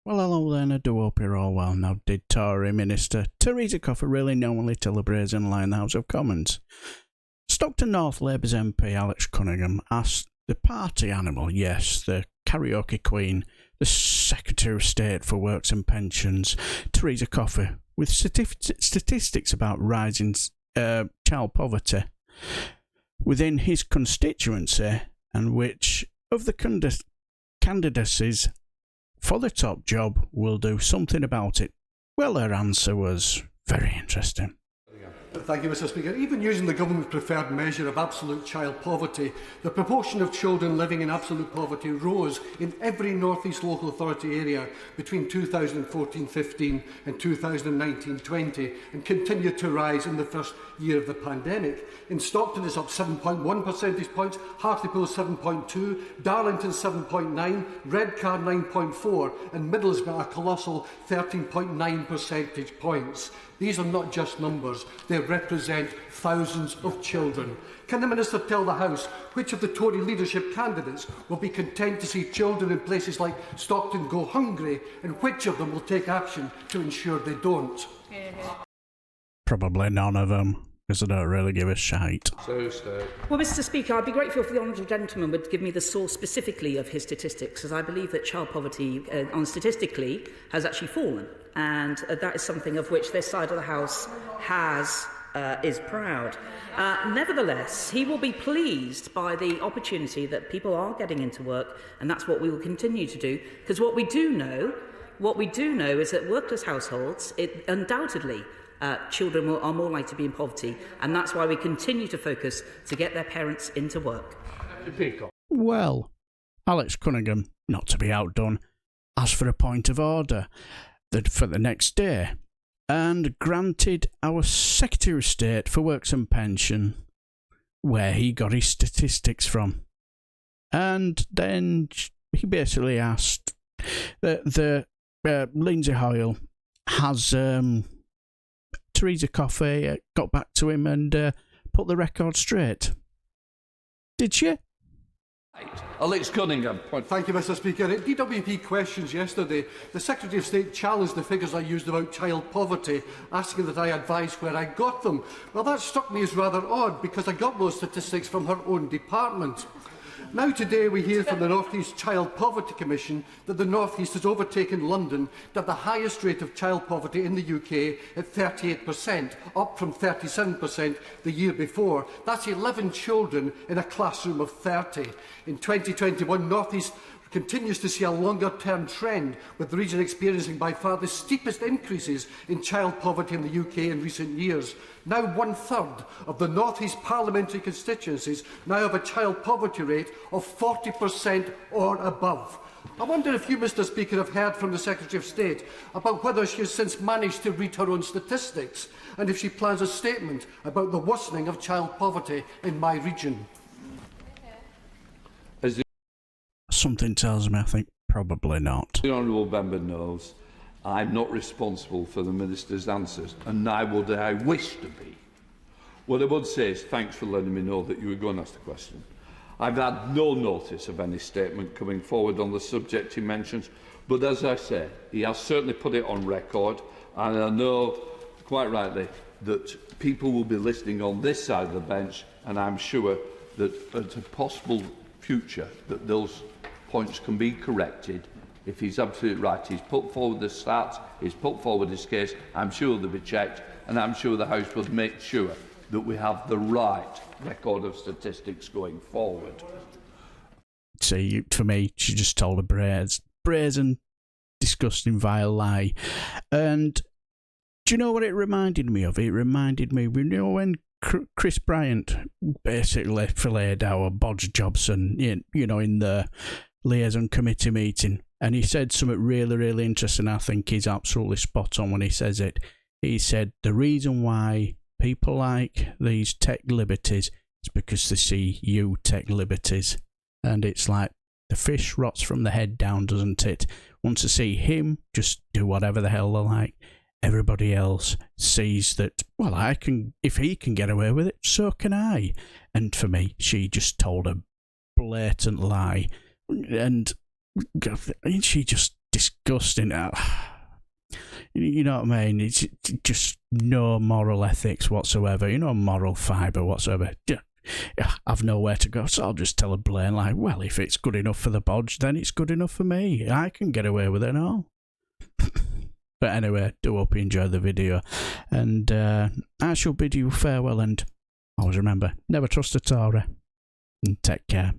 Well, hello then, I do hope you're all well. Now, did Tory Minister Therese Coffey really knowingly tell the Brazen lie in the House of Commons? Stockton North Labour's MP Alex Cunningham asked the party animal, yes, the karaoke queen, the Secretary of State for Works and Pensions, Therese Coffey, with statistics about rising child poverty within his constituency, and which of the candidacies for the top job will do something about it. Well, her answer was very interesting. Thank you, Mr Speaker. Even using the government's preferred measure of absolute child poverty, the proportion of children living in absolute poverty rose in every North East local authority area between 2014-15 and 2019-20 and continued to rise in the first year of the pandemic. In Stockton, it's up 7.1 percentage points, Hartlepool 7.2, Darlington 7.9, Redcar 9.4 and Middlesbrough a colossal 13.9 percentage points. These are not just numbers, they represent thousands of children. Can the Minister tell the House which of the Tory leadership candidates will be content to see children in places like Stockton go hungry, and which of them will take action to ensure they don't? Probably none of them, because I don't really give a shite. Well, Mr Speaker, I'd be grateful if the honourable gentleman would give me the source specifically of his statistics, as I believe that child poverty, statistically, has actually fallen. And that is something of which this side of the House is proud. Nevertheless, he will be pleased by the opportunity that people are getting into work, and that's what we will continue to do. Because what we do know is that workless households, undoubtedly, children are more likely to be in poverty, and that's why we continue to focus to get their parents into work. Well, Alex Cunningham, not to be outdone, asked for a point of order for the next day, and granted our Secretary of State for Works and Pension where he got his statistics from. And then he basically asked that Lindsay Hoyle has Therese Coffey got back to him and put the record straight. Did she? Alex Cunningham. Thank you, Mr Speaker. At DWP questions yesterday, the Secretary of State challenged the figures I used about child poverty, asking that I advise where I got them. Well, that struck me as rather odd, because I got those statistics from her own department. Now today we hear from the North East Child Poverty Commission that the North East has overtaken London to have the highest rate of child poverty in the UK at 38%, up from 37% the year before. That's 11 children in a classroom of 30. In 2021, North East continues to see a longer-term trend, with the region experiencing by far the steepest increases in child poverty in the UK in recent years. Now 1/3 of the North East parliamentary constituencies now have a child poverty rate of 40% or above. I wonder if you, Mr Speaker, have heard from the Secretary of State about whether she has since managed to read her own statistics, and if she plans a statement about the worsening of child poverty in my region. Something tells me I think probably not. The honourable member knows I'm not responsible for the Minister's answers, and neither would I wish to be. What I would say is thanks for letting me know that you were going to ask the question. I've had no notice of any statement coming forward on the subject he mentions, but as I say, he has certainly put it on record, and I know, quite rightly, that people will be listening on this side of the bench, and I'm sure that at a possible future that those points can be corrected. If he's absolutely right, he's put forward the stats, he's put forward his case, I'm sure they'll be checked, and I'm sure the House will make sure that we have the right record of statistics going forward. See, for me, she just told a brazen, disgusting, vile lie. And do you know what it reminded me of? It reminded me, when Chris Bryant basically filleted our Bodge Jobson, in the liaison committee meeting, and he said something really, really interesting. I think he's absolutely spot on when he says it. He said the reason why people like these tech liberties is because they see you take liberties, and it's like the fish rots from the head down, doesn't it? Once they see him just do whatever the hell they like, everybody else sees that, well, if he can get away with it, so can I. And for me, she just told a blatant lie. And she just disgusting. You know what I mean? It's just no moral ethics whatsoever. You know, moral fibre whatsoever. I've nowhere to go, so I'll just tell a Blaine, like, well, if it's good enough for the bodge, then it's good enough for me. I can get away with it all. But anyway, do hope you enjoyed the video. And I shall bid you farewell, and always remember, never trust a Tory. And take care.